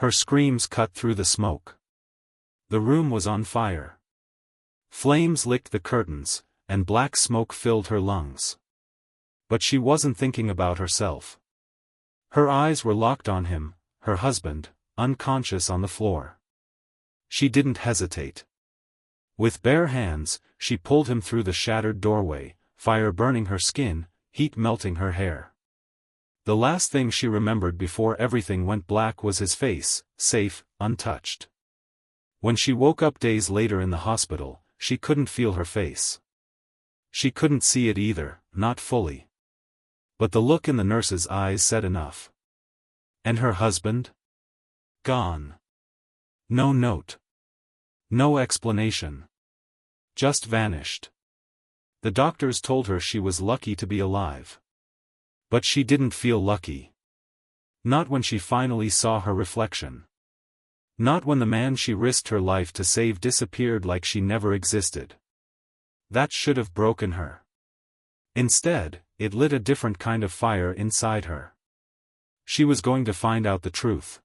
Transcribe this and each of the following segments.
Her screams cut through the smoke. The room was on fire. Flames licked the curtains, and black smoke filled her lungs. But she wasn't thinking about herself. Her eyes were locked on him, her husband, unconscious on the floor. She didn't hesitate. With bare hands, she pulled him through the shattered doorway, fire burning her skin, heat melting her hair. The last thing she remembered before everything went black was his face, safe, untouched. When she woke up days later in the hospital, she couldn't feel her face. She couldn't see it either, not fully. But the look in the nurse's eyes said enough. And her husband? Gone. No note. No explanation. Just vanished. The doctors told her she was lucky to be alive. But she didn't feel lucky. Not when she finally saw her reflection. Not when the man she risked her life to save disappeared like she never existed. That should have broken her. Instead, it lit a different kind of fire inside her. She was going to find out the truth.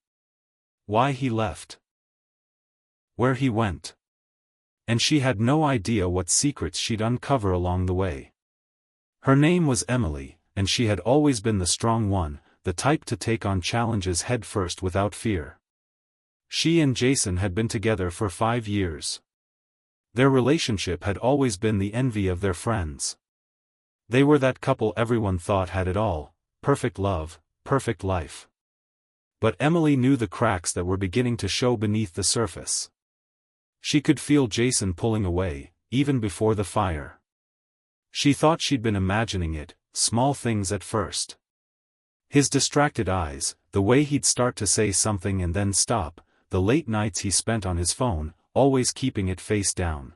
Why he left. Where he went. And she had no idea what secrets she'd uncover along the way. Her name was Emily, and she had always been the strong one, the type to take on challenges headfirst without fear. She and Jason had been together for 5 years. Their relationship had always been the envy of their friends. They were that couple everyone thought had it all, perfect love, perfect life. But Emily knew the cracks that were beginning to show beneath the surface. She could feel Jason pulling away, even before the fire. She thought she'd been imagining it, small things at first. His distracted eyes, the way he'd start to say something and then stop, the late nights he spent on his phone, always keeping it face down.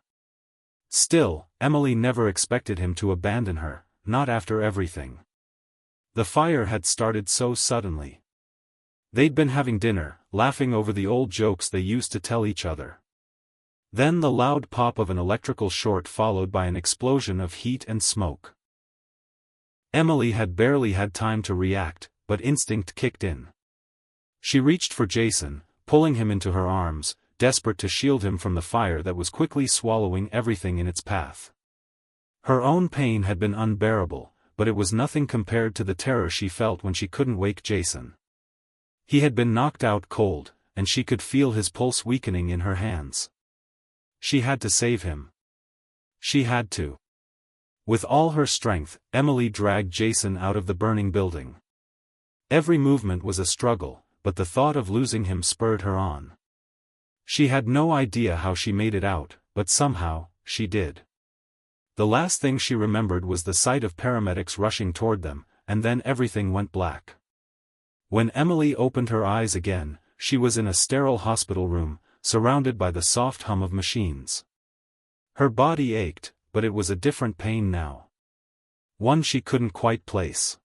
Still, Emily never expected him to abandon her, not after everything. The fire had started so suddenly. They'd been having dinner, laughing over the old jokes they used to tell each other. Then the loud pop of an electrical short followed by an explosion of heat and smoke. Emily had barely had time to react, but instinct kicked in. She reached for Jason, pulling him into her arms, desperate to shield him from the fire that was quickly swallowing everything in its path. Her own pain had been unbearable, but it was nothing compared to the terror she felt when she couldn't wake Jason. He had been knocked out cold, and she could feel his pulse weakening in her hands. She had to save him. She had to. With all her strength, Emily dragged Jason out of the burning building. Every movement was a struggle, but the thought of losing him spurred her on. She had no idea how she made it out, but somehow, she did. The last thing she remembered was the sight of paramedics rushing toward them, and then everything went black. When Emily opened her eyes again, she was in a sterile hospital room, surrounded by the soft hum of machines. Her body ached, but it was a different pain now. One she couldn't quite place.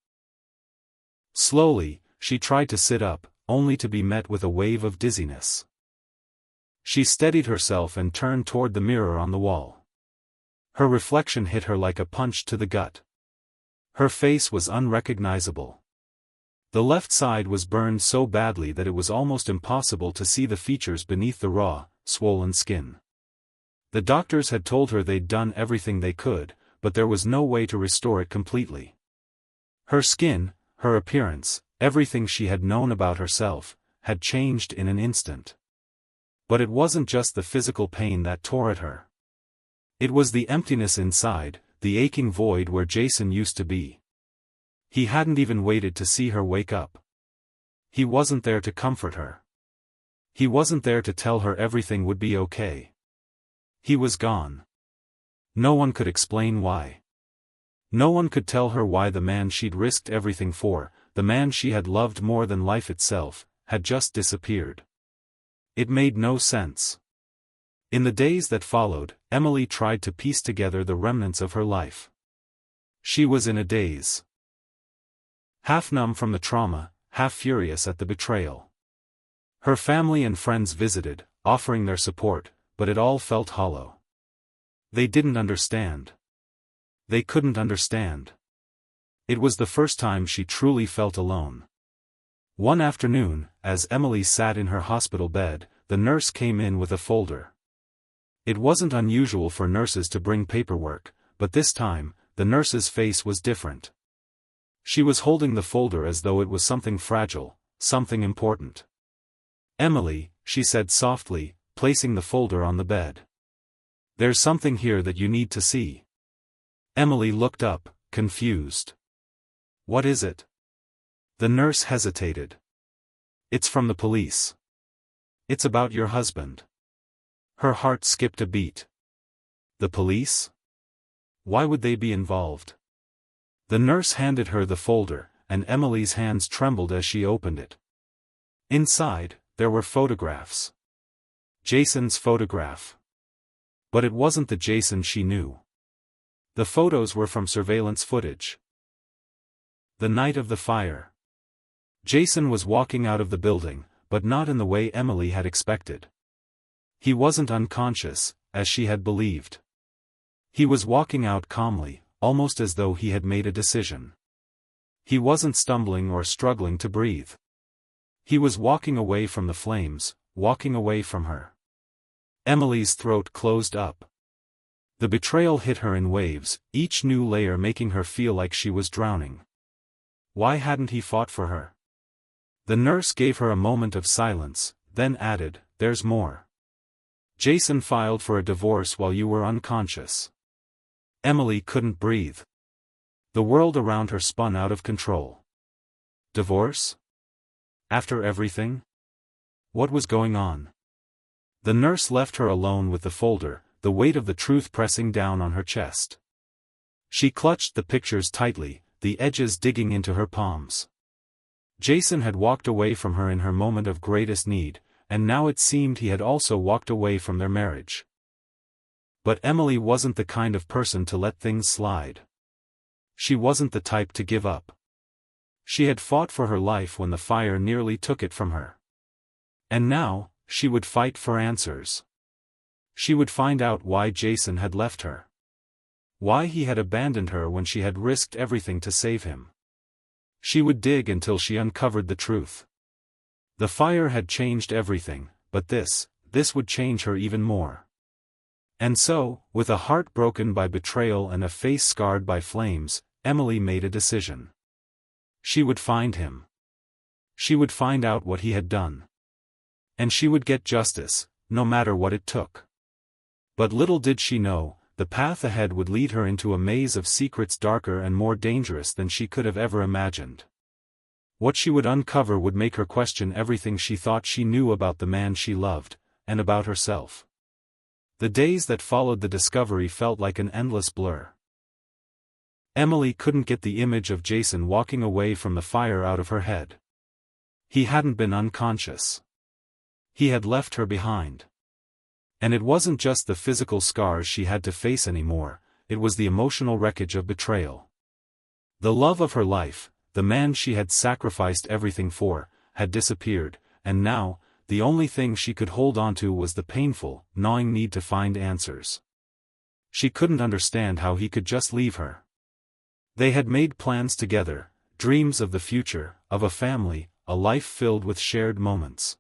Slowly, she tried to sit up, only to be met with a wave of dizziness. She steadied herself and turned toward the mirror on the wall. Her reflection hit her like a punch to the gut. Her face was unrecognizable. The left side was burned so badly that it was almost impossible to see the features beneath the raw, swollen skin. The doctors had told her they'd done everything they could, but there was no way to restore it completely. Her skin, her appearance, everything she had known about herself, had changed in an instant. But it wasn't just the physical pain that tore at her. It was the emptiness inside, the aching void where Jason used to be. He hadn't even waited to see her wake up. He wasn't there to comfort her. He wasn't there to tell her everything would be okay. He was gone. No one could explain why. No one could tell her why the man she'd risked everything for, the man she had loved more than life itself, had just disappeared. It made no sense. In the days that followed, Emily tried to piece together the remnants of her life. She was in a daze. Half numb from the trauma, half furious at the betrayal. Her family and friends visited, offering their support, but it all felt hollow. They didn't understand. They couldn't understand. It was the first time she truly felt alone. One afternoon, as Emily sat in her hospital bed, the nurse came in with a folder. It wasn't unusual for nurses to bring paperwork, but this time, the nurse's face was different. She was holding the folder as though it was something fragile, something important. "Emily," she said softly, placing the folder on the bed. "There's something here that you need to see." Emily looked up, confused. "What is it?" The nurse hesitated. "It's from the police. It's about your husband." Her heart skipped a beat. The police? Why would they be involved? The nurse handed her the folder, and Emily's hands trembled as she opened it. Inside, there were photographs. Jason's photograph. But it wasn't the Jason she knew. The photos were from surveillance footage. The night of the fire. Jason was walking out of the building, but not in the way Emily had expected. He wasn't unconscious, as she had believed. He was walking out calmly, almost as though he had made a decision. He wasn't stumbling or struggling to breathe. He was walking away from the flames, walking away from her. Emily's throat closed up. The betrayal hit her in waves, each new layer making her feel like she was drowning. Why hadn't he fought for her? The nurse gave her a moment of silence, then added, "There's more. Jason filed for a divorce while you were unconscious." Emily couldn't breathe. The world around her spun out of control. Divorce? After everything? What was going on? The nurse left her alone with the folder, the weight of the truth pressing down on her chest. She clutched the pictures tightly, the edges digging into her palms. Jason had walked away from her in her moment of greatest need, and now it seemed he had also walked away from their marriage. But Emily wasn't the kind of person to let things slide. She wasn't the type to give up. She had fought for her life when the fire nearly took it from her. And now, she would fight for answers. She would find out why Jason had left her. Why he had abandoned her when she had risked everything to save him. She would dig until she uncovered the truth. The fire had changed everything, but this would change her even more. And so, with a heart broken by betrayal and a face scarred by flames, Emily made a decision. She would find him. She would find out what he had done. And she would get justice, no matter what it took. But little did she know, the path ahead would lead her into a maze of secrets darker and more dangerous than she could have ever imagined. What she would uncover would make her question everything she thought she knew about the man she loved, and about herself. The days that followed the discovery felt like an endless blur. Emily couldn't get the image of Jason walking away from the fire out of her head. He hadn't been unconscious. He had left her behind. And it wasn't just the physical scars she had to face anymore, it was the emotional wreckage of betrayal. The love of her life, the man she had sacrificed everything for, had disappeared, and now, the only thing she could hold on to was the painful, gnawing need to find answers. She couldn't understand how he could just leave her. They had made plans together, dreams of the future, of a family, a life filled with shared moments.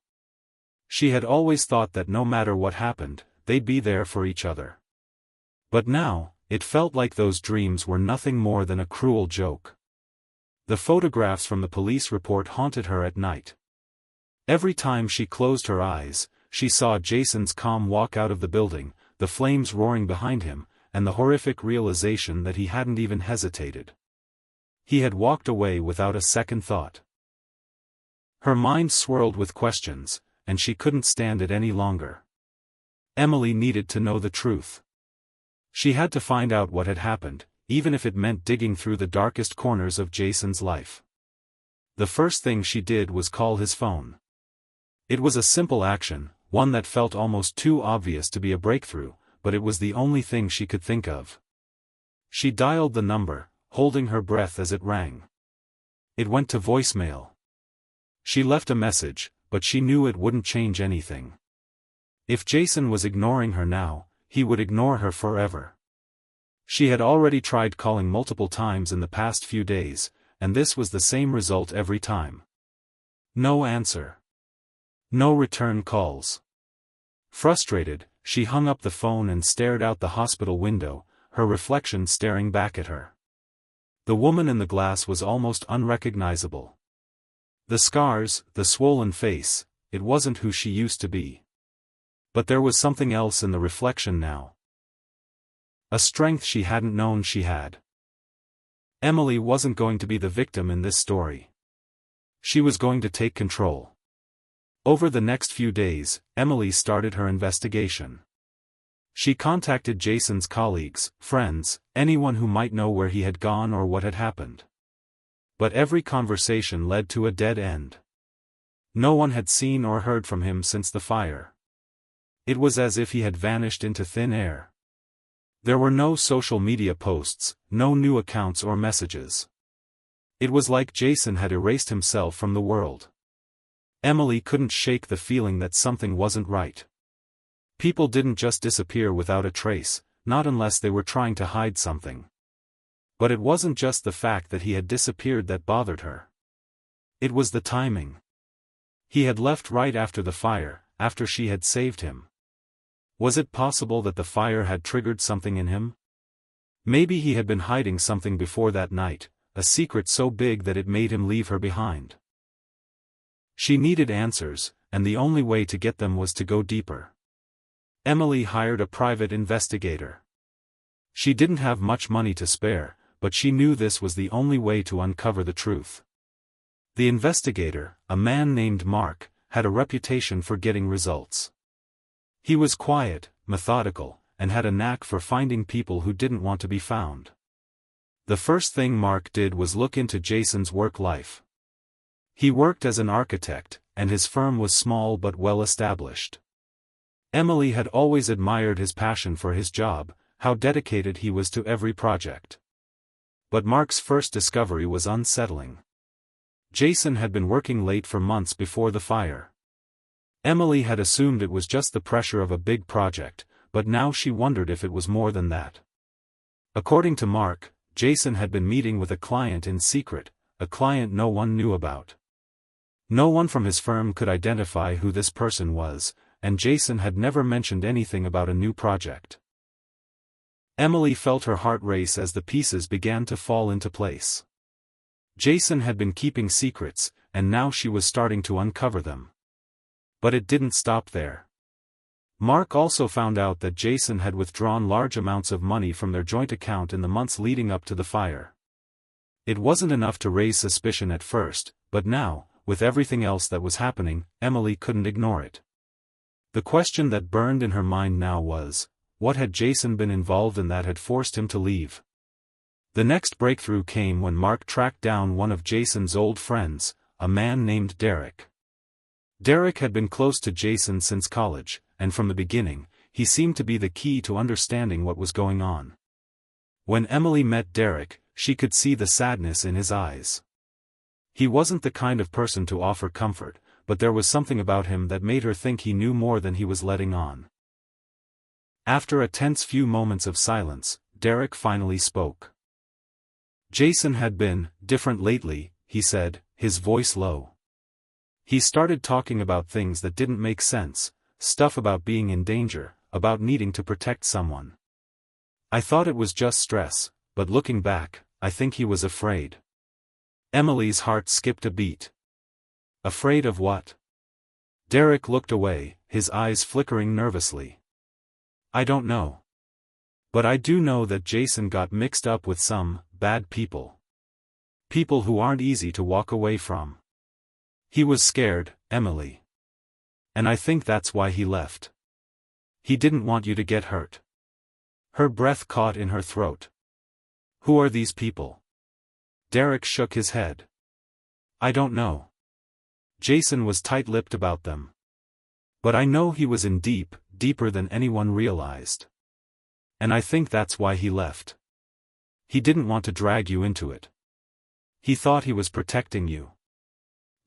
She had always thought that no matter what happened, they'd be there for each other. But now, it felt like those dreams were nothing more than a cruel joke. The photographs from the police report haunted her at night. Every time she closed her eyes, she saw Jason's calm walk out of the building, the flames roaring behind him, and the horrific realization that he hadn't even hesitated. He had walked away without a second thought. Her mind swirled with questions, and she couldn't stand it any longer. Emily needed to know the truth. She had to find out what had happened, even if it meant digging through the darkest corners of Jason's life. The first thing she did was call his phone. It was a simple action, one that felt almost too obvious to be a breakthrough, but it was the only thing she could think of. She dialed the number, holding her breath as it rang. It went to voicemail. She left a message, but she knew it wouldn't change anything. If Jason was ignoring her now, he would ignore her forever. She had already tried calling multiple times in the past few days, and this was the same result every time. No answer. No return calls. Frustrated, she hung up the phone and stared out the hospital window, her reflection staring back at her. The woman in the glass was almost unrecognizable. The scars, the swollen face, it wasn't who she used to be. But there was something else in the reflection now. A strength she hadn't known she had. Emily wasn't going to be the victim in this story. She was going to take control. Over the next few days, Emily started her investigation. She contacted Jason's colleagues, friends, anyone who might know where he had gone or what had happened. But every conversation led to a dead end. No one had seen or heard from him since the fire. It was as if he had vanished into thin air. There were no social media posts, no new accounts or messages. It was like Jason had erased himself from the world. Emily couldn't shake the feeling that something wasn't right. People didn't just disappear without a trace, not unless they were trying to hide something. But it wasn't just the fact that he had disappeared that bothered her. It was the timing. He had left right after the fire, after she had saved him. Was it possible that the fire had triggered something in him? Maybe he had been hiding something before that night, a secret so big that it made him leave her behind. She needed answers, and the only way to get them was to go deeper. Emily hired a private investigator. She didn't have much money to spare, but she knew this was the only way to uncover the truth. The investigator, a man named Mark, had a reputation for getting results. He was quiet, methodical, and had a knack for finding people who didn't want to be found. The first thing Mark did was look into Jason's work life. He worked as an architect, and his firm was small but well established. Emily had always admired his passion for his job, how dedicated he was to every project. But Mark's first discovery was unsettling. Jason had been working late for months before the fire. Emily had assumed it was just the pressure of a big project, but now she wondered if it was more than that. According to Mark, Jason had been meeting with a client in secret, a client no one knew about. No one from his firm could identify who this person was, and Jason had never mentioned anything about a new project. Emily felt her heart race as the pieces began to fall into place. Jason had been keeping secrets, and now she was starting to uncover them. But it didn't stop there. Mark also found out that Jason had withdrawn large amounts of money from their joint account in the months leading up to the fire. It wasn't enough to raise suspicion at first, but now, with everything else that was happening, Emily couldn't ignore it. The question that burned in her mind now was, what had Jason been involved in that had forced him to leave? The next breakthrough came when Mark tracked down one of Jason's old friends, a man named Derek. Derek had been close to Jason since college, and from the beginning, he seemed to be the key to understanding what was going on. When Emily met Derek, she could see the sadness in his eyes. He wasn't the kind of person to offer comfort, but there was something about him that made her think he knew more than he was letting on. After a tense few moments of silence, Derek finally spoke. Jason had been different lately, he said, his voice low. He started talking about things that didn't make sense, stuff about being in danger, about needing to protect someone. I thought it was just stress, but looking back, I think he was afraid. Emily's heart skipped a beat. Afraid of what? Derek looked away, his eyes flickering nervously. I don't know. But I do know that Jason got mixed up with some bad people. People who aren't easy to walk away from. He was scared, Emily. And I think that's why he left. He didn't want you to get hurt. Her breath caught in her throat. Who are these people? Derek shook his head. I don't know. Jason was tight-lipped about them. But I know he was in deeper than anyone realized. And I think that's why he left. He didn't want to drag you into it. He thought he was protecting you.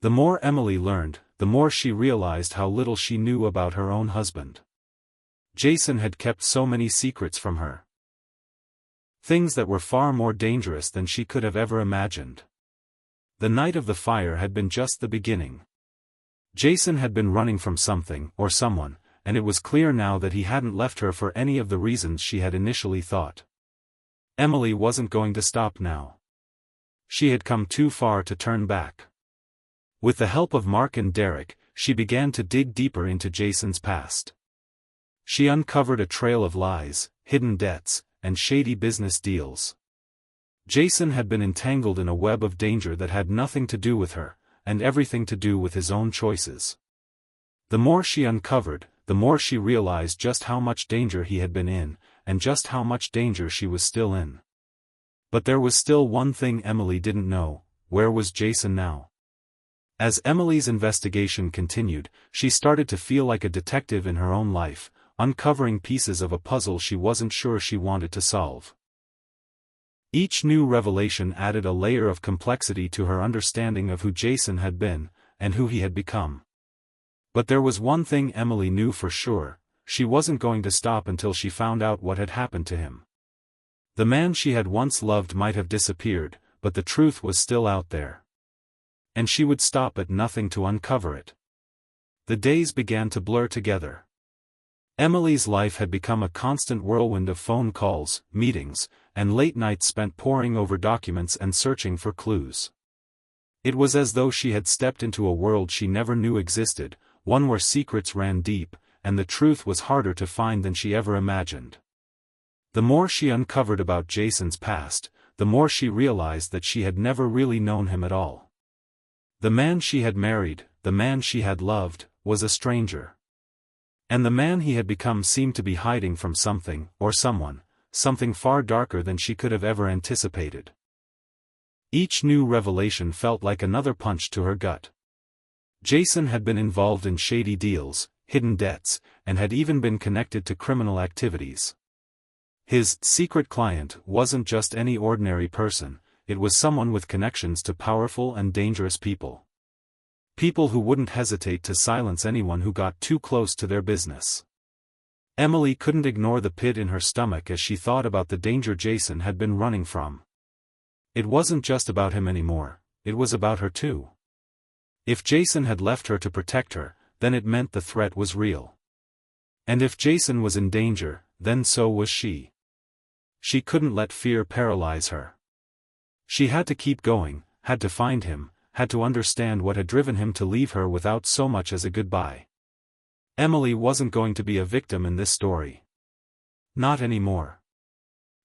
The more Emily learned, the more she realized how little she knew about her own husband. Jason had kept so many secrets from her. Things that were far more dangerous than she could have ever imagined. The night of the fire had been just the beginning. Jason had been running from something or someone, and it was clear now that he hadn't left her for any of the reasons she had initially thought. Emily wasn't going to stop now. She had come too far to turn back. With the help of Mark and Derek, she began to dig deeper into Jason's past. She uncovered a trail of lies, hidden debts, and shady business deals. Jason had been entangled in a web of danger that had nothing to do with her, and everything to do with his own choices. The more she uncovered, the more she realized just how much danger he had been in, and just how much danger she was still in. But there was still one thing Emily didn't know: where was Jason now? As Emily's investigation continued, she started to feel like a detective in her own life, uncovering pieces of a puzzle she wasn't sure she wanted to solve. Each new revelation added a layer of complexity to her understanding of who Jason had been, and who he had become. But there was one thing Emily knew for sure: she wasn't going to stop until she found out what had happened to him. The man she had once loved might have disappeared, but the truth was still out there. And she would stop at nothing to uncover it. The days began to blur together. Emily's life had become a constant whirlwind of phone calls, meetings, and late nights spent poring over documents and searching for clues. It was as though she had stepped into a world she never knew existed, one where secrets ran deep, and the truth was harder to find than she ever imagined. The more she uncovered about Jason's past, the more she realized that she had never really known him at all. The man she had married, the man she had loved, was a stranger. And the man he had become seemed to be hiding from something, or someone, something far darker than she could have ever anticipated. Each new revelation felt like another punch to her gut. Jason had been involved in shady deals, hidden debts, and had even been connected to criminal activities. His secret client wasn't just any ordinary person, it was someone with connections to powerful and dangerous people. People who wouldn't hesitate to silence anyone who got too close to their business. Emily couldn't ignore the pit in her stomach as she thought about the danger Jason had been running from. It wasn't just about him anymore, it was about her too. If Jason had left her to protect her, then it meant the threat was real. And if Jason was in danger, then so was she. She couldn't let fear paralyze her. She had to keep going, had to find him, had to understand what had driven him to leave her without so much as a goodbye. Emily wasn't going to be a victim in this story. Not anymore.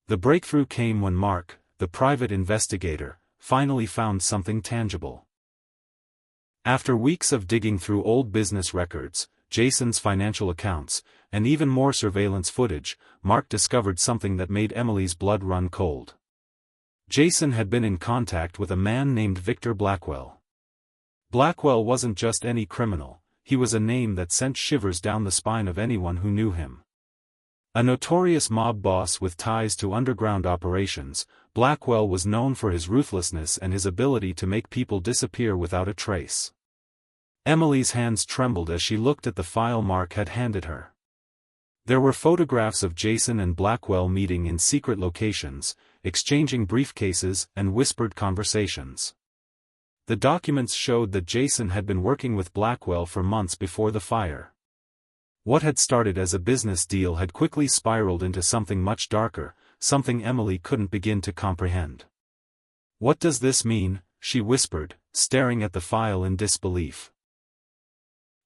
The breakthrough came when Mark, the private investigator, finally found something tangible. After weeks of digging through old business records, Jason's financial accounts, and even more surveillance footage, Mark discovered something that made Emily's blood run cold. Jason had been in contact with a man named Victor Blackwell. Blackwell wasn't just any criminal, he was a name that sent shivers down the spine of anyone who knew him. A notorious mob boss with ties to underground operations, Blackwell was known for his ruthlessness and his ability to make people disappear without a trace. Emily's hands trembled as she looked at the file Mark had handed her. There were photographs of Jason and Blackwell meeting in secret locations, exchanging briefcases and whispered conversations. The documents showed that Jason had been working with Blackwell for months before the fire. What had started as a business deal had quickly spiraled into something much darker, something Emily couldn't begin to comprehend. "What does this mean?" she whispered, staring at the file in disbelief.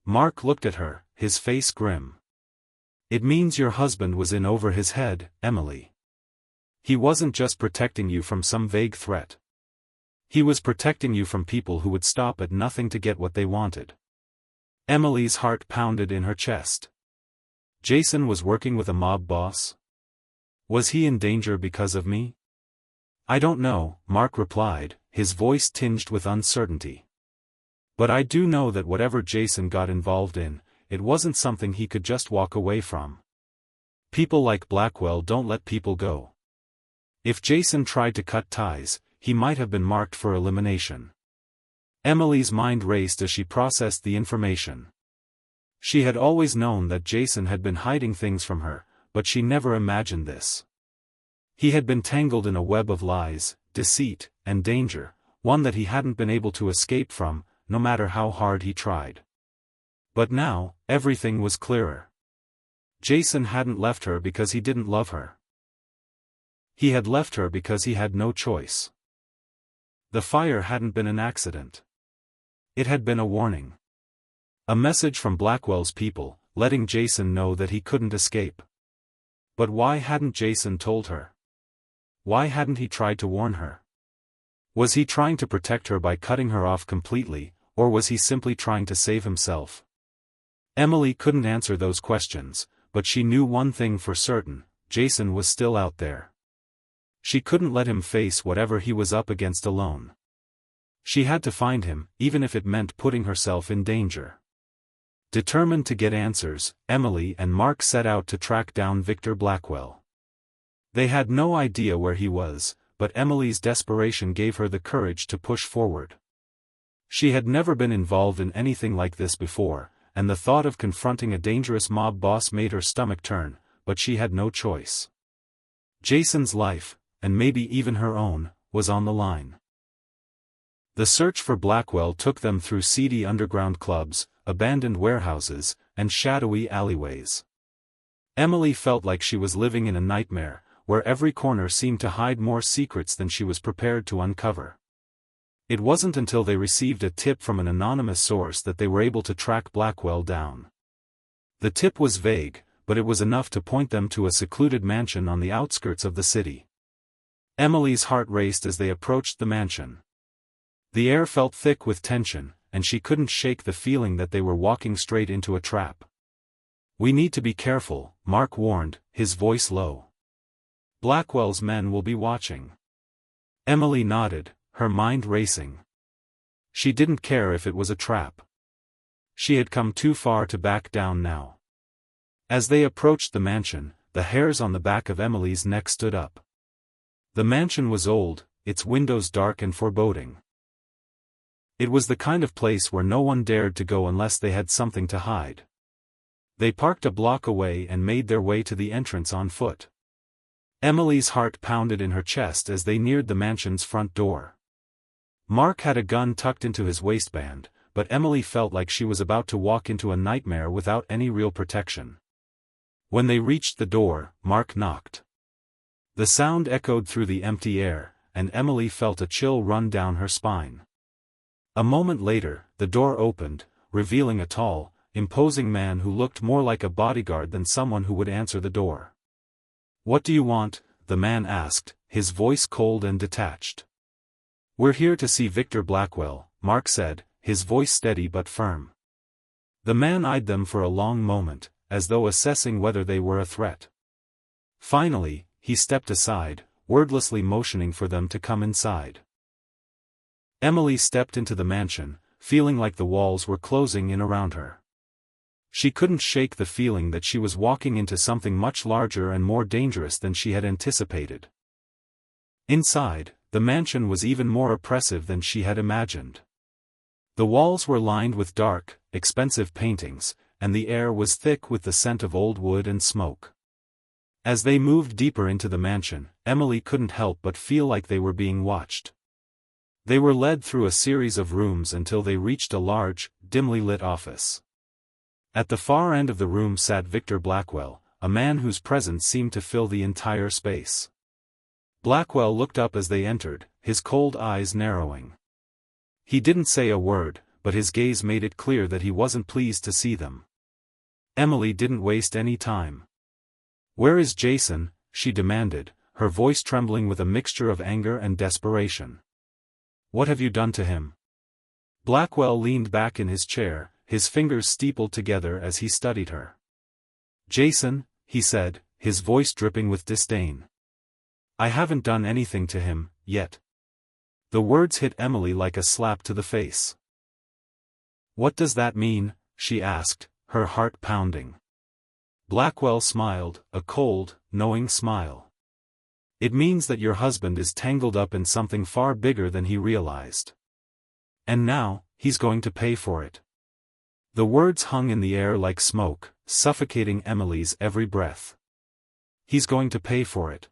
Mark looked at her, his face grim. "It means your husband was in over his head, Emily. He wasn't just protecting you from some vague threat. He was protecting you from people who would stop at nothing to get what they wanted." Emily's heart pounded in her chest. Jason was working with a mob boss? Was he in danger because of me? "I don't know," Mark replied, his voice tinged with uncertainty. "But I do know that whatever Jason got involved in, it wasn't something he could just walk away from. People like Blackwell don't let people go. If Jason tried to cut ties, he might have been marked for elimination." Emily's mind raced as she processed the information. She had always known that Jason had been hiding things from her, but she never imagined this. He had been tangled in a web of lies, deceit, and danger, one that he hadn't been able to escape from, no matter how hard he tried. But now, everything was clearer. Jason hadn't left her because he didn't love her. He had left her because he had no choice. The fire hadn't been an accident. It had been a warning. A message from Blackwell's people, letting Jason know that he couldn't escape. But why hadn't Jason told her? Why hadn't he tried to warn her? Was he trying to protect her by cutting her off completely, or was he simply trying to save himself? Emily couldn't answer those questions, but she knew one thing for certain: Jason was still out there. She couldn't let him face whatever he was up against alone. She had to find him, even if it meant putting herself in danger. Determined to get answers, Emily and Mark set out to track down Victor Blackwell. They had no idea where he was, but Emily's desperation gave her the courage to push forward. She had never been involved in anything like this before, and the thought of confronting a dangerous mob boss made her stomach turn, but she had no choice. Jason's life, and maybe even her own, was on the line. The search for Blackwell took them through seedy underground clubs, abandoned warehouses, and shadowy alleyways. Emily felt like she was living in a nightmare, where every corner seemed to hide more secrets than she was prepared to uncover. It wasn't until they received a tip from an anonymous source that they were able to track Blackwell down. The tip was vague, but it was enough to point them to a secluded mansion on the outskirts of the city. Emily's heart raced as they approached the mansion. The air felt thick with tension, and she couldn't shake the feeling that they were walking straight into a trap. "We need to be careful," Mark warned, his voice low. "Blackwell's men will be watching." Emily nodded, her mind racing. She didn't care if it was a trap. She had come too far to back down now. As they approached the mansion, the hairs on the back of Emily's neck stood up. The mansion was old, its windows dark and foreboding. It was the kind of place where no one dared to go unless they had something to hide. They parked a block away and made their way to the entrance on foot. Emily's heart pounded in her chest as they neared the mansion's front door. Mark had a gun tucked into his waistband, but Emily felt like she was about to walk into a nightmare without any real protection. When they reached the door, Mark knocked. The sound echoed through the empty air, and Emily felt a chill run down her spine. A moment later, the door opened, revealing a tall, imposing man who looked more like a bodyguard than someone who would answer the door. "What do you want?" the man asked, his voice cold and detached. "We're here to see Victor Blackwell," Mark said, his voice steady but firm. The man eyed them for a long moment, as though assessing whether they were a threat. Finally, he stepped aside, wordlessly motioning for them to come inside. Emily stepped into the mansion, feeling like the walls were closing in around her. She couldn't shake the feeling that she was walking into something much larger and more dangerous than she had anticipated. Inside, the mansion was even more oppressive than she had imagined. The walls were lined with dark, expensive paintings, and the air was thick with the scent of old wood and smoke. As they moved deeper into the mansion, Emily couldn't help but feel like they were being watched. They were led through a series of rooms until they reached a large, dimly lit office. At the far end of the room sat Victor Blackwell, a man whose presence seemed to fill the entire space. Blackwell looked up as they entered, his cold eyes narrowing. He didn't say a word, but his gaze made it clear that he wasn't pleased to see them. Emily didn't waste any time. "Where is Jason?" she demanded, her voice trembling with a mixture of anger and desperation. "What have you done to him?" Blackwell leaned back in his chair, his fingers steepled together as he studied her. "Jason," he said, his voice dripping with disdain. "I haven't done anything to him, yet." The words hit Emily like a slap to the face. "What does that mean?" she asked, her heart pounding. Blackwell smiled, a cold, knowing smile. "It means that your husband is tangled up in something far bigger than he realized. And now, he's going to pay for it." The words hung in the air like smoke, suffocating Emily's every breath. "He's going to pay for it."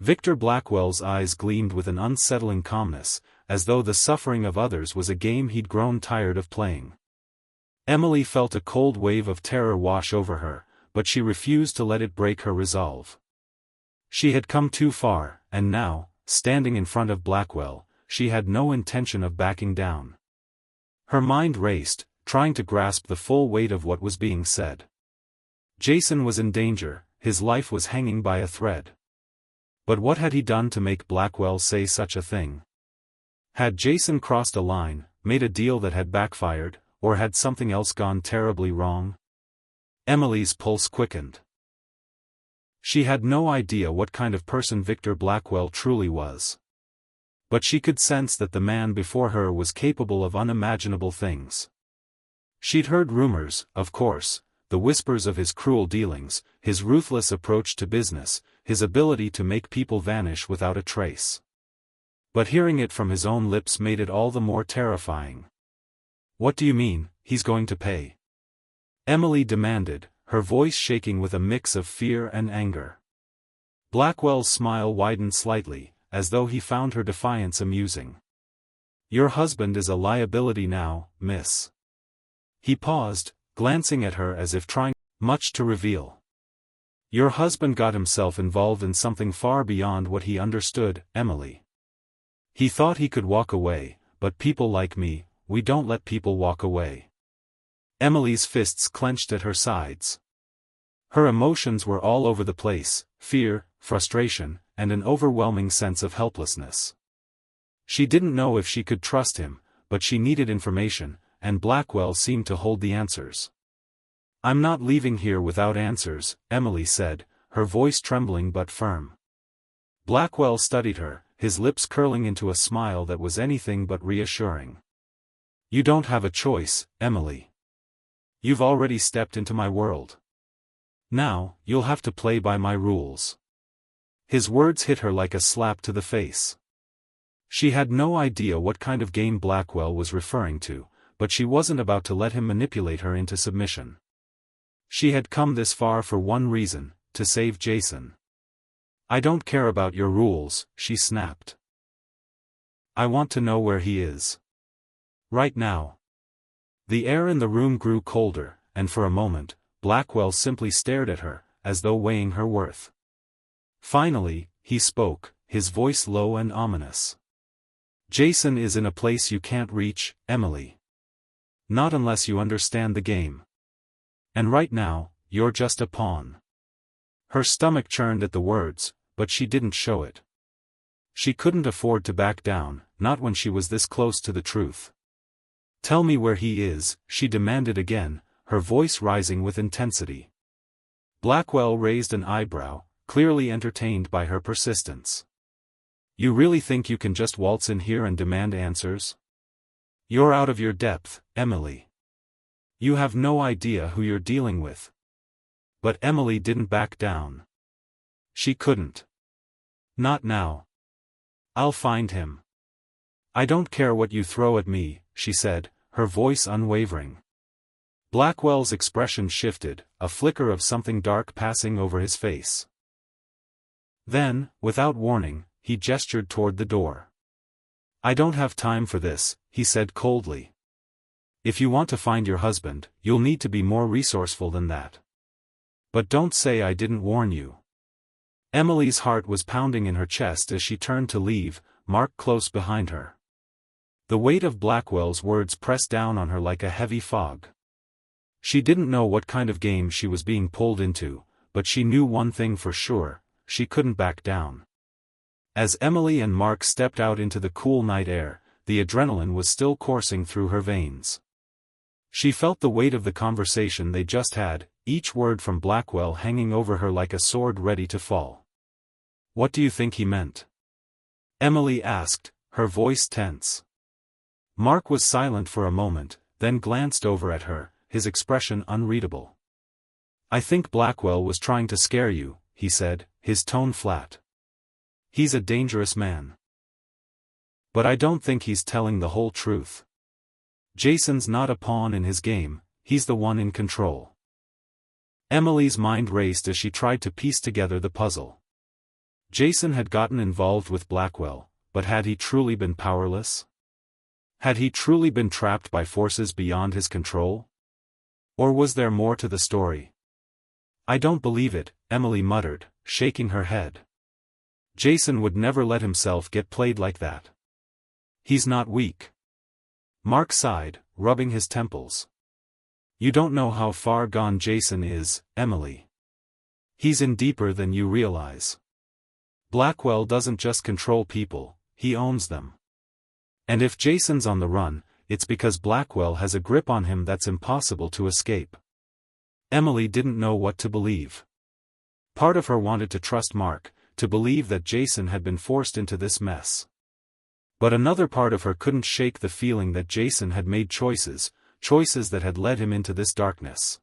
Victor Blackwell's eyes gleamed with an unsettling calmness, as though the suffering of others was a game he'd grown tired of playing. Emily felt a cold wave of terror wash over her, but she refused to let it break her resolve. She had come too far, and now, standing in front of Blackwell, she had no intention of backing down. Her mind raced, trying to grasp the full weight of what was being said. Jason was in danger, his life was hanging by a thread. But what had he done to make Blackwell say such a thing? Had Jason crossed a line, made a deal that had backfired, or had something else gone terribly wrong? Emily's pulse quickened. She had no idea what kind of person Victor Blackwell truly was. But she could sense that the man before her was capable of unimaginable things. She'd heard rumors, of course, the whispers of his cruel dealings, his ruthless approach to business, his ability to make people vanish without a trace. But hearing it from his own lips made it all the more terrifying. "What do you mean, he's going to pay?" Emily demanded, her voice shaking with a mix of fear and anger. Blackwell's smile widened slightly, as though he found her defiance amusing. "Your husband is a liability now, miss." He paused, glancing at her as if trying much to reveal. "Your husband got himself involved in something far beyond what he understood, Emily. He thought he could walk away, but people like me, we don't let people walk away." Emily's fists clenched at her sides. Her emotions were all over the place, fear, frustration, and an overwhelming sense of helplessness. She didn't know if she could trust him, but she needed information, and Blackwell seemed to hold the answers. "I'm not leaving here without answers," Emily said, her voice trembling but firm. Blackwell studied her, his lips curling into a smile that was anything but reassuring. "You don't have a choice, Emily. You've already stepped into my world. Now, you'll have to play by my rules." His words hit her like a slap to the face. She had no idea what kind of game Blackwell was referring to, but she wasn't about to let him manipulate her into submission. She had come this far for one reason, to save Jason. "I don't care about your rules," she snapped. "I want to know where he is. Right now." The air in the room grew colder, and for a moment, Blackwell simply stared at her, as though weighing her worth. Finally, he spoke, his voice low and ominous. "Jason is in a place you can't reach, Emily. Not unless you understand the game. And right now, you're just a pawn." Her stomach churned at the words, but she didn't show it. She couldn't afford to back down, not when she was this close to the truth. "Tell me where he is," she demanded again, her voice rising with intensity. Blackwell raised an eyebrow, clearly entertained by her persistence. "You really think you can just waltz in here and demand answers? You're out of your depth, Emily. You have no idea who you're dealing with." But Emily didn't back down. She couldn't. "Not now. I'll find him. I don't care what you throw at me," she said, her voice unwavering. Blackwell's expression shifted, a flicker of something dark passing over his face. Then, without warning, he gestured toward the door. "I don't have time for this," he said coldly. "If you want to find your husband, you'll need to be more resourceful than that. But don't say I didn't warn you." Emily's heart was pounding in her chest as she turned to leave, Mark close behind her. The weight of Blackwell's words pressed down on her like a heavy fog. She didn't know what kind of game she was being pulled into, but she knew one thing for sure, she couldn't back down. As Emily and Mark stepped out into the cool night air, the adrenaline was still coursing through her veins. She felt the weight of the conversation they just had, each word from Blackwell hanging over her like a sword ready to fall. "What do you think he meant?" Emily asked, her voice tense. Mark was silent for a moment, then glanced over at her, his expression unreadable. "I think Blackwell was trying to scare you," he said, his tone flat. "He's a dangerous man. But I don't think he's telling the whole truth. Jason's not a pawn in his game, he's the one in control." Emily's mind raced as she tried to piece together the puzzle. Jason had gotten involved with Blackwell, but had he truly been powerless? Had he truly been trapped by forces beyond his control? Or was there more to the story? I don't believe it, Emily muttered, shaking her head. Jason would never let himself get played like that. He's not weak. Mark sighed, rubbing his temples. You don't know how far gone Jason is, Emily. He's in deeper than you realize. Blackwell doesn't just control people, he owns them. And if Jason's on the run, it's because Blackwell has a grip on him that's impossible to escape. Emily didn't know what to believe. Part of her wanted to trust Mark, to believe that Jason had been forced into this mess. But another part of her couldn't shake the feeling that Jason had made choices that had led him into this darkness.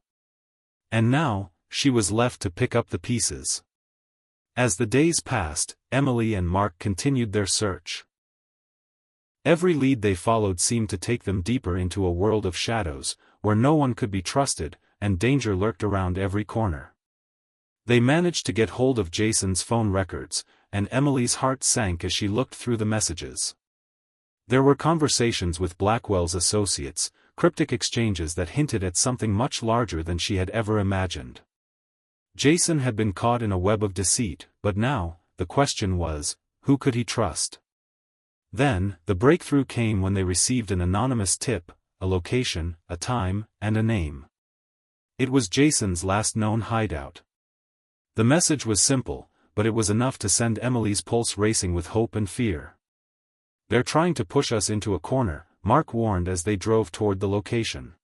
And now, she was left to pick up the pieces. As the days passed, Emily and Mark continued their search. Every lead they followed seemed to take them deeper into a world of shadows, where no one could be trusted, and danger lurked around every corner. They managed to get hold of Jason's phone records, and Emily's heart sank as she looked through the messages. There were conversations with Blackwell's associates, cryptic exchanges that hinted at something much larger than she had ever imagined. Jason had been caught in a web of deceit, but now, the question was, who could he trust? Then, the breakthrough came when they received an anonymous tip, a location, a time, and a name. It was Jason's last known hideout. The message was simple, but it was enough to send Emily's pulse racing with hope and fear. They're trying to push us into a corner, Mark warned as they drove toward the location.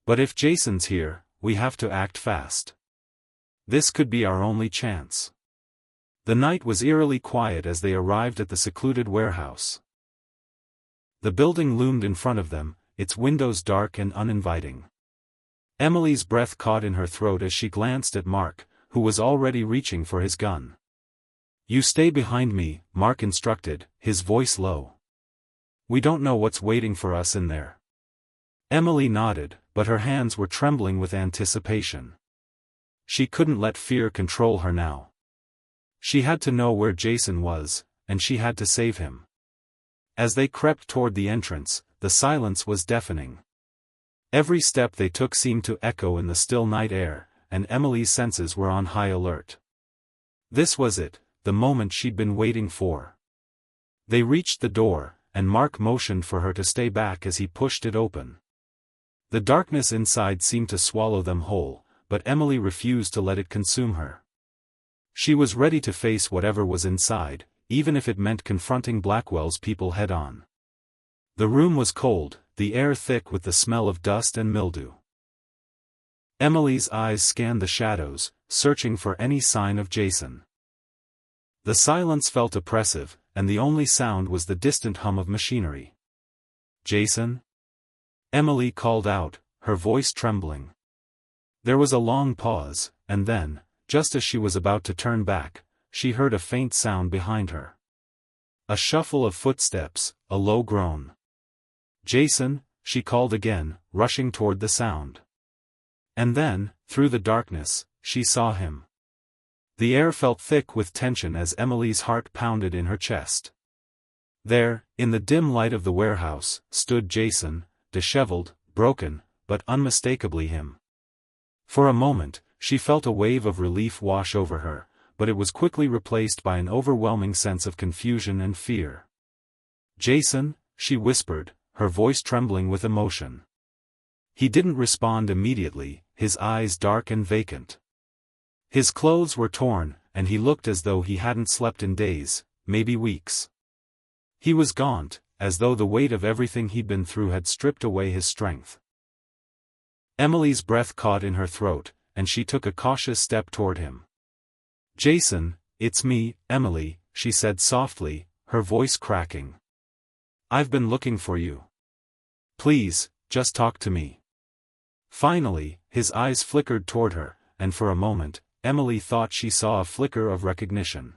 But if Jason's here, we have to act fast. This could be our only chance. The night was eerily quiet as they arrived at the secluded warehouse. The building loomed in front of them, its windows dark and uninviting. Emily's breath caught in her throat as she glanced at Mark, who was already reaching for his gun. You stay behind me, Mark instructed, his voice low. We don't know what's waiting for us in there. Emily nodded, but her hands were trembling with anticipation. She couldn't let fear control her now. She had to know where Jason was, and she had to save him. As they crept toward the entrance, the silence was deafening. Every step they took seemed to echo in the still night air, and Emily's senses were on high alert. This was it, the moment she'd been waiting for. They reached the door, and Mark motioned for her to stay back as he pushed it open. The darkness inside seemed to swallow them whole, but Emily refused to let it consume her. She was ready to face whatever was inside, even if it meant confronting Blackwell's people head-on. The room was cold, the air thick with the smell of dust and mildew. Emily's eyes scanned the shadows, searching for any sign of Jason. The silence felt oppressive, and the only sound was the distant hum of machinery. Jason? Emily called out, her voice trembling. There was a long pause, and then, just as she was about to turn back, she heard a faint sound behind her. A shuffle of footsteps, a low groan. Jason, she called again, rushing toward the sound. And then, through the darkness, she saw him. The air felt thick with tension as Emily's heart pounded in her chest. There, in the dim light of the warehouse, stood Jason, disheveled, broken, but unmistakably him. For a moment, she felt a wave of relief wash over her, but it was quickly replaced by an overwhelming sense of confusion and fear. Jason, she whispered, her voice trembling with emotion. He didn't respond immediately, his eyes dark and vacant. His clothes were torn, and he looked as though he hadn't slept in days, maybe weeks. He was gaunt, as though the weight of everything he'd been through had stripped away his strength. Emily's breath caught in her throat, and she took a cautious step toward him. Jason, it's me, Emily, she said softly, her voice cracking. I've been looking for you. Please, just talk to me. Finally, his eyes flickered toward her, and for a moment, Emily thought she saw a flicker of recognition.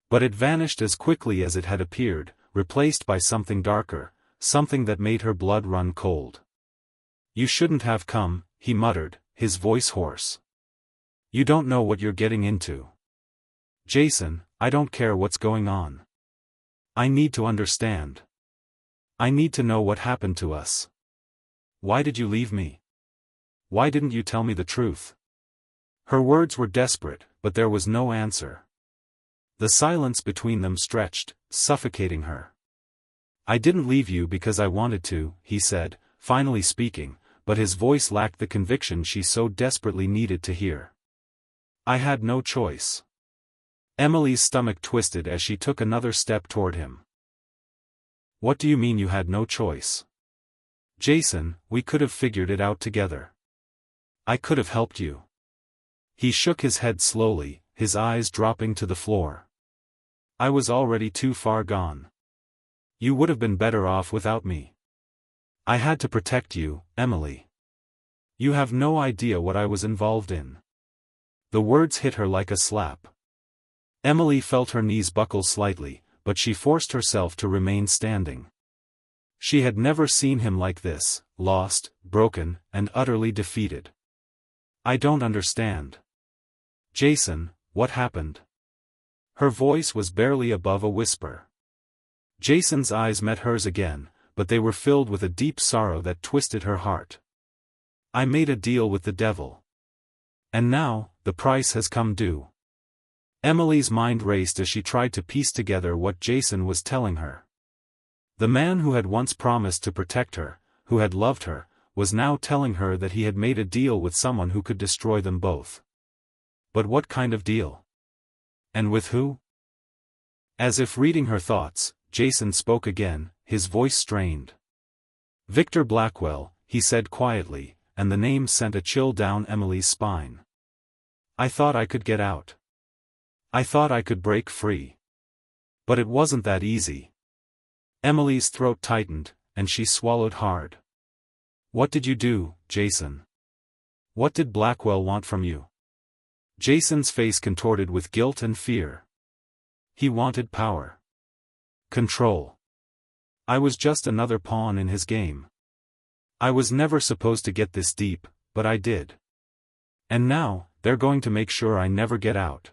But it vanished as quickly as it had appeared, replaced by something darker, something that made her blood run cold. You shouldn't have come, he muttered, his voice hoarse. You don't know what you're getting into. Jason, I don't care what's going on. I need to understand. I need to know what happened to us. Why did you leave me? Why didn't you tell me the truth? Her words were desperate, but there was no answer. The silence between them stretched, suffocating her. I didn't leave you because I wanted to, he said, finally speaking, but his voice lacked the conviction she so desperately needed to hear. I had no choice. Emily's stomach twisted as she took another step toward him. What do you mean you had no choice? Jason, we could have figured it out together. I could have helped you. He shook his head slowly, his eyes dropping to the floor. I was already too far gone. You would have been better off without me. I had to protect you, Emily. You have no idea what I was involved in. The words hit her like a slap. Emily felt her knees buckle slightly, but she forced herself to remain standing. She had never seen him like this, lost, broken, and utterly defeated. I don't understand. Jason, what happened? Her voice was barely above a whisper. Jason's eyes met hers again, but they were filled with a deep sorrow that twisted her heart. I made a deal with the devil. And now, the price has come due. Emily's mind raced as she tried to piece together what Jason was telling her. The man who had once promised to protect her, who had loved her, was now telling her that he had made a deal with someone who could destroy them both. But what kind of deal? And with who? As if reading her thoughts, Jason spoke again, his voice strained. Victor Blackwell, he said quietly, and the name sent a chill down Emily's spine. I thought I could get out. I thought I could break free. But it wasn't that easy. Emily's throat tightened, and she swallowed hard. What did you do, Jason? What did Blackwell want from you? Jason's face contorted with guilt and fear. He wanted power. Control. I was just another pawn in his game. I was never supposed to get this deep, but I did. And now, they're going to make sure I never get out.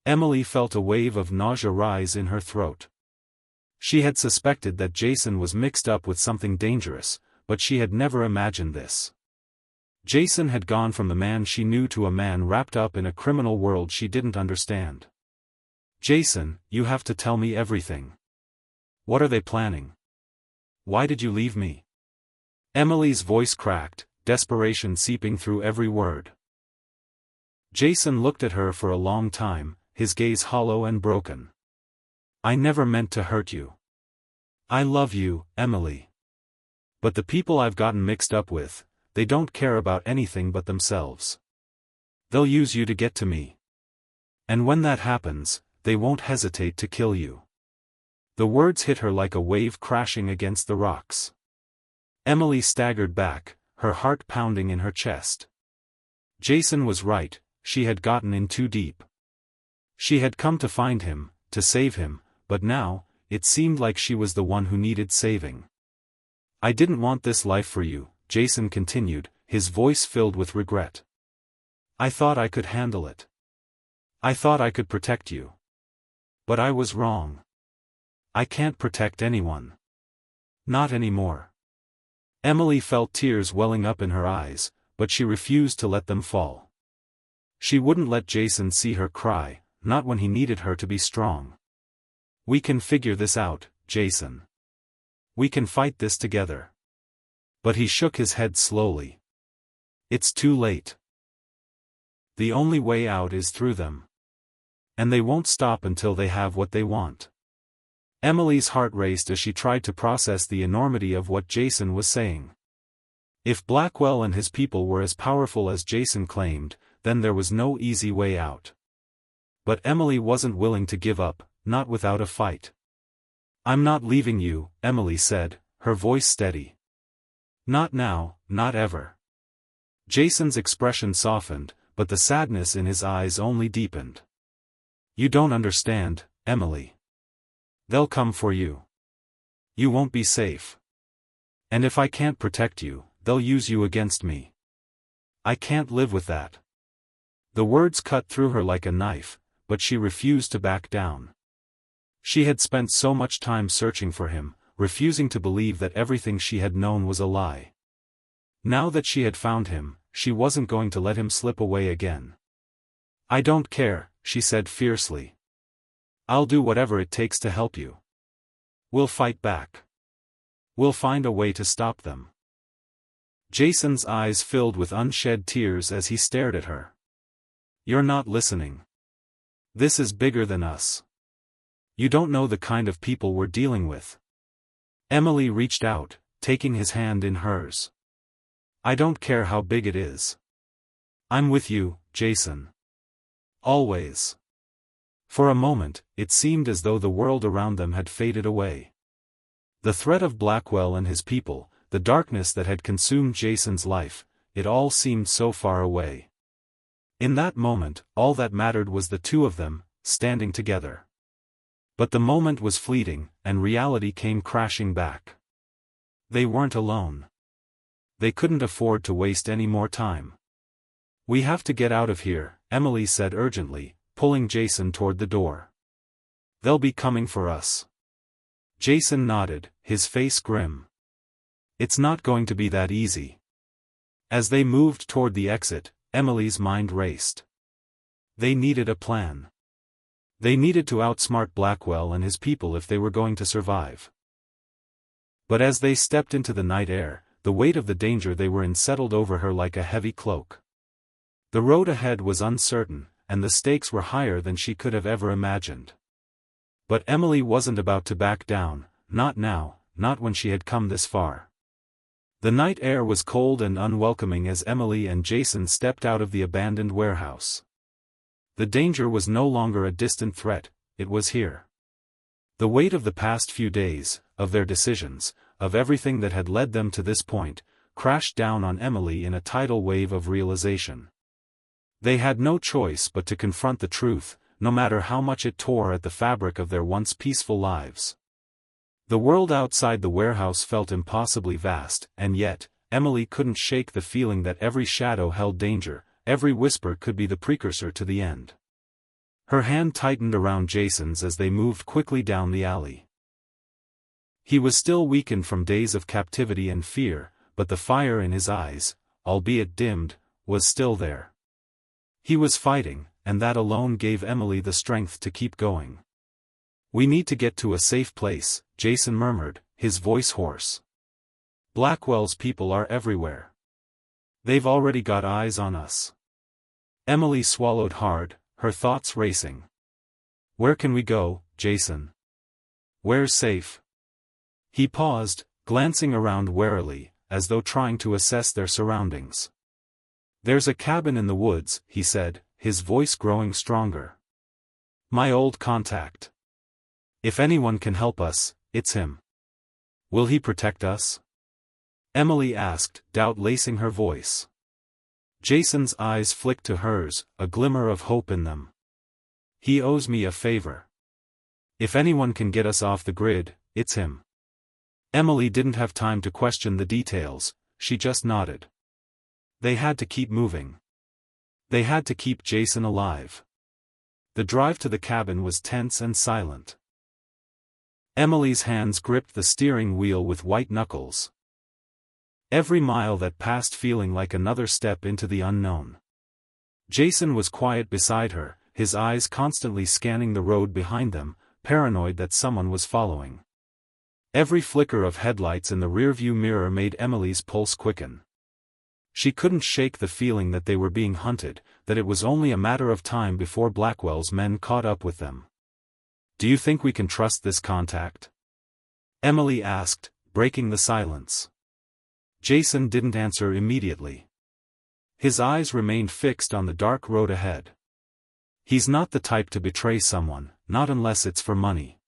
Emily felt a wave of nausea rise in her throat. She had suspected that Jason was mixed up with something dangerous, but she had never imagined this. Jason had gone from the man she knew to a man wrapped up in a criminal world she didn't understand. Jason, you have to tell me everything. What are they planning? Why did you leave me? Emily's voice cracked, desperation seeping through every word. Jason looked at her for a long time, his gaze hollow and broken. I never meant to hurt you. I love you, Emily. But the people I've gotten mixed up with, they don't care about anything but themselves. They'll use you to get to me. And when that happens, they won't hesitate to kill you. The words hit her like a wave crashing against the rocks. Emily staggered back, her heart pounding in her chest. Jason was right, she had gotten in too deep. She had come to find him, to save him, but now, it seemed like she was the one who needed saving. I didn't want this life for you, Jason continued, his voice filled with regret. I thought I could handle it. I thought I could protect you. But I was wrong. I can't protect anyone. Not anymore. Emily felt tears welling up in her eyes, but she refused to let them fall. She wouldn't let Jason see her cry, not when he needed her to be strong. We can figure this out, Jason. We can fight this together. But he shook his head slowly. It's too late. The only way out is through them. And they won't stop until they have what they want. Emily's heart raced as she tried to process the enormity of what Jason was saying. If Blackwell and his people were as powerful as Jason claimed, then there was no easy way out. But Emily wasn't willing to give up, not without a fight. I'm not leaving you, Emily said, her voice steady. Not now, not ever. Jason's expression softened, but the sadness in his eyes only deepened. You don't understand, Emily. They'll come for you. You won't be safe. And if I can't protect you, they'll use you against me. I can't live with that. The words cut through her like a knife, but she refused to back down. She had spent so much time searching for him, refusing to believe that everything she had known was a lie. Now that she had found him, she wasn't going to let him slip away again. "I don't care," she said fiercely. "I'll do whatever it takes to help you. We'll fight back. We'll find a way to stop them." Jason's eyes filled with unshed tears as he stared at her. "You're not listening. This is bigger than us. You don't know the kind of people we're dealing with." Emily reached out, taking his hand in hers. "I don't care how big it is. I'm with you, Jason. Always." For a moment, it seemed as though the world around them had faded away. The threat of Blackwell and his people, the darkness that had consumed Jason's life, it all seemed so far away. In that moment, all that mattered was the two of them, standing together. But the moment was fleeting, and reality came crashing back. They weren't alone. They couldn't afford to waste any more time. "We have to get out of here," Emily said urgently, pulling Jason toward the door. "They'll be coming for us." Jason nodded, his face grim. "It's not going to be that easy." As they moved toward the exit, Emily's mind raced. They needed a plan. They needed to outsmart Blackwell and his people if they were going to survive. But as they stepped into the night air, the weight of the danger they were in settled over her like a heavy cloak. The road ahead was uncertain, and the stakes were higher than she could have ever imagined. But Emily wasn't about to back down, not now, not when she had come this far. The night air was cold and unwelcoming as Emily and Jason stepped out of the abandoned warehouse. The danger was no longer a distant threat, it was here. The weight of the past few days, of their decisions, of everything that had led them to this point, crashed down on Emily in a tidal wave of realization. They had no choice but to confront the truth, no matter how much it tore at the fabric of their once peaceful lives. The world outside the warehouse felt impossibly vast, and yet, Emily couldn't shake the feeling that every shadow held danger, every whisper could be the precursor to the end. Her hand tightened around Jason's as they moved quickly down the alley. He was still weakened from days of captivity and fear, but the fire in his eyes, albeit dimmed, was still there. He was fighting, and that alone gave Emily the strength to keep going. "We need to get to a safe place," Jason murmured, his voice hoarse. "Blackwell's people are everywhere. They've already got eyes on us." Emily swallowed hard, her thoughts racing. "Where can we go, Jason? Where's safe?" He paused, glancing around warily, as though trying to assess their surroundings. "There's a cabin in the woods," he said, his voice growing stronger. "My old contact. If anyone can help us, it's him." "Will he protect us?" Emily asked, doubt lacing her voice. Jason's eyes flicked to hers, a glimmer of hope in them. "He owes me a favor. If anyone can get us off the grid, it's him." Emily didn't have time to question the details, she just nodded. They had to keep moving. They had to keep Jason alive. The drive to the cabin was tense and silent. Emily's hands gripped the steering wheel with white knuckles. Every mile that passed feeling like another step into the unknown. Jason was quiet beside her, his eyes constantly scanning the road behind them, paranoid that someone was following. Every flicker of headlights in the rearview mirror made Emily's pulse quicken. She couldn't shake the feeling that they were being hunted, that it was only a matter of time before Blackwell's men caught up with them. "Do you think we can trust this contact?" Emily asked, breaking the silence. Jason didn't answer immediately. His eyes remained fixed on the dark road ahead. "He's not the type to betray someone, not unless it's for money.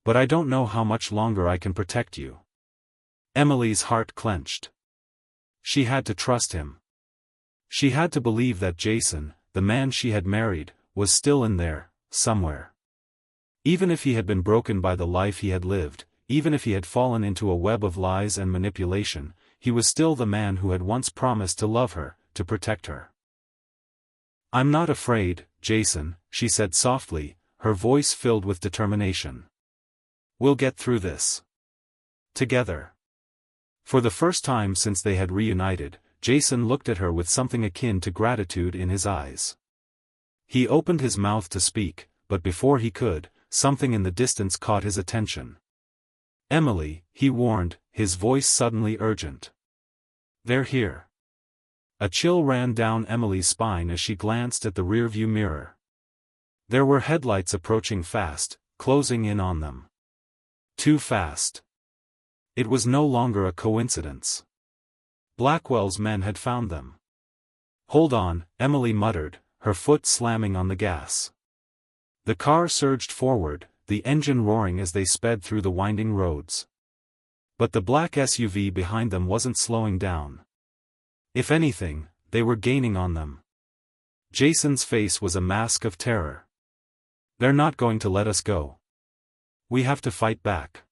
But I don't know how much longer I can protect you." Emily's heart clenched. She had to trust him. She had to believe that Jason, the man she had married, was still in there, somewhere. Even if he had been broken by the life he had lived, even if he had fallen into a web of lies and manipulation, he was still the man who had once promised to love her, to protect her. "I'm not afraid, Jason," she said softly, her voice filled with determination. "We'll get through this. Together." For the first time since they had reunited, Jason looked at her with something akin to gratitude in his eyes. He opened his mouth to speak, but before he could, something in the distance caught his attention. "Emily," he warned, his voice suddenly urgent. "They're here." A chill ran down Emily's spine as she glanced at the rearview mirror. There were headlights approaching fast, closing in on them. Too fast. It was no longer a coincidence. Blackwell's men had found them. "Hold on," Emily muttered, her foot slamming on the gas. The car surged forward, the engine roaring as they sped through the winding roads. But the black SUV behind them wasn't slowing down. If anything, they were gaining on them. Jason's face was a mask of terror. "They're not going to let us go. We have to fight back."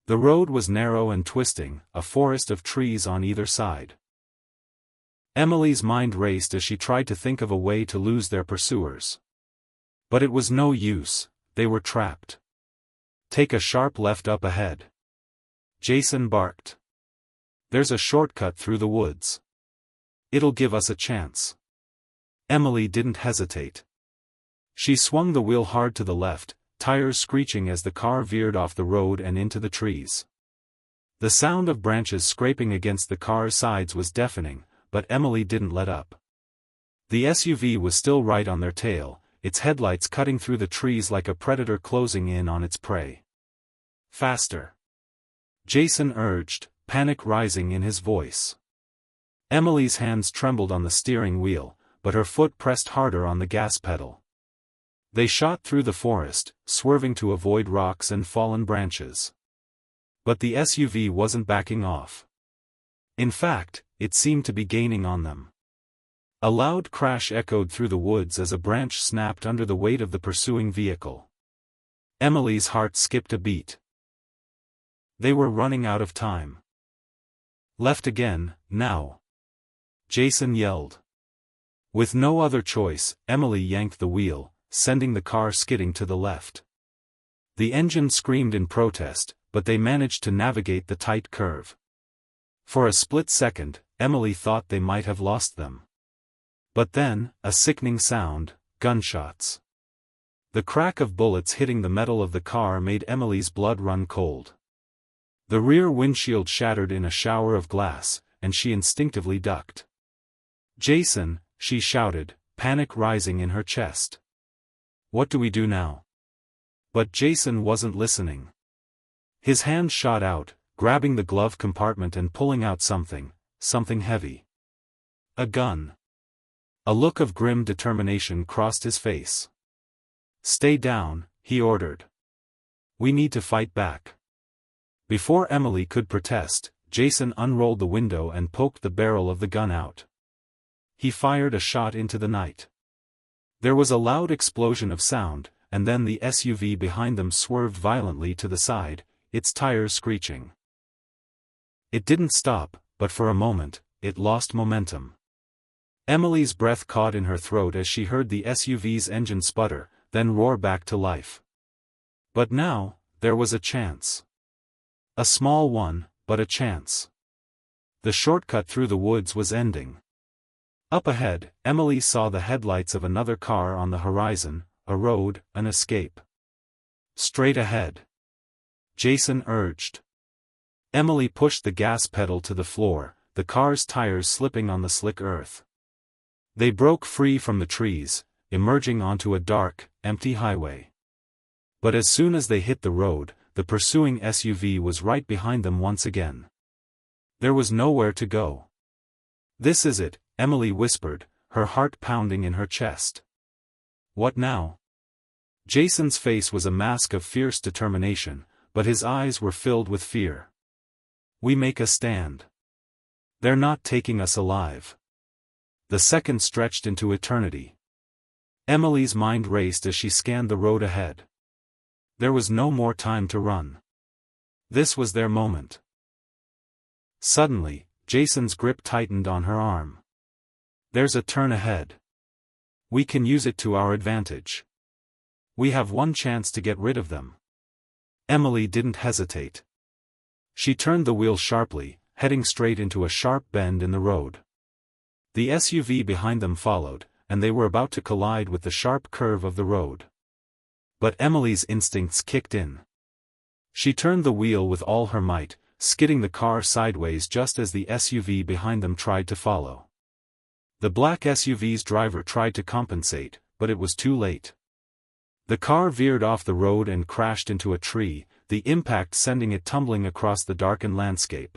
The road was narrow and twisting, a forest of trees on either side. Emily's mind raced as she tried to think of a way to lose their pursuers. But it was no use, they were trapped. "Take a sharp left up ahead," Jason barked. "There's a shortcut through the woods. It'll give us a chance." Emily didn't hesitate. She swung the wheel hard to the left, tires screeching as the car veered off the road and into the trees. The sound of branches scraping against the car's sides was deafening, but Emily didn't let up. The SUV was still right on their tail, its headlights cutting through the trees like a predator closing in on its prey. "Faster," Jason urged, panic rising in his voice. Emily's hands trembled on the steering wheel, but her foot pressed harder on the gas pedal. They shot through the forest, swerving to avoid rocks and fallen branches. But the SUV wasn't backing off. In fact, it seemed to be gaining on them. A loud crash echoed through the woods as a branch snapped under the weight of the pursuing vehicle. Emily's heart skipped a beat. They were running out of time. "Left again, now!" Jason yelled. With no other choice, Emily yanked the wheel, sending the car skidding to the left. The engine screamed in protest, but they managed to navigate the tight curve. For a split second, Emily thought they might have lost them. But then, a sickening sound, gunshots. The crack of bullets hitting the metal of the car made Emily's blood run cold. The rear windshield shattered in a shower of glass, and she instinctively ducked. "Jason," she shouted, panic rising in her chest. "What do we do now?" But Jason wasn't listening. His hand shot out, grabbing the glove compartment and pulling out something heavy. A gun. A look of grim determination crossed his face. "Stay down," he ordered. "We need to fight back." Before Emily could protest, Jason unrolled the window and poked the barrel of the gun out. He fired a shot into the night. There was a loud explosion of sound, and then the SUV behind them swerved violently to the side, its tires screeching. It didn't stop, but for a moment, it lost momentum. Emily's breath caught in her throat as she heard the SUV's engine sputter, then roar back to life. But now, there was a chance. A small one, but a chance. The shortcut through the woods was ending. Up ahead, Emily saw the headlights of another car on the horizon, a road, an escape. "Straight ahead," Jason urged. Emily pushed the gas pedal to the floor, the car's tires slipping on the slick earth. They broke free from the trees, emerging onto a dark, empty highway. But as soon as they hit the road, the pursuing SUV was right behind them once again. There was nowhere to go. "This is it," Emily whispered, her heart pounding in her chest. "What now?" Jason's face was a mask of fierce determination, but his eyes were filled with fear. "We make a stand. They're not taking us alive." The second stretched into eternity. Emily's mind raced as she scanned the road ahead. There was no more time to run. This was their moment. Suddenly, Jason's grip tightened on her arm. "There's a turn ahead. We can use it to our advantage. We have one chance to get rid of them." Emily didn't hesitate. She turned the wheel sharply, heading straight into a sharp bend in the road. The SUV behind them followed, and they were about to collide with the sharp curve of the road. But Emily's instincts kicked in. She turned the wheel with all her might, skidding the car sideways just as the SUV behind them tried to follow. The black SUV's driver tried to compensate, but it was too late. The car veered off the road and crashed into a tree, the impact sending it tumbling across the darkened landscape.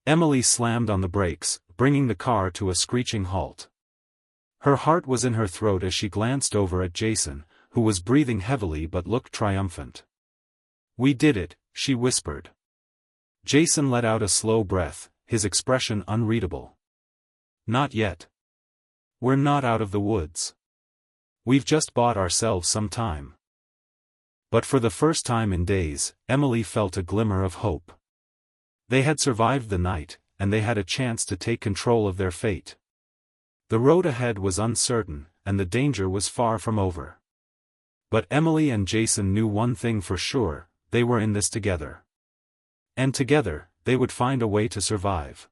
Emily slammed on the brakes, bringing the car to a screeching halt. Her heart was in her throat as she glanced over at Jason, who was breathing heavily but looked triumphant. "We did it," she whispered. Jason let out a slow breath, his expression unreadable. "Not yet. We're not out of the woods. We've just bought ourselves some time." But for the first time in days, Emily felt a glimmer of hope. They had survived the night, and they had a chance to take control of their fate. The road ahead was uncertain, and the danger was far from over. But Emily and Jason knew one thing for sure: they were in this together. And together, they would find a way to survive.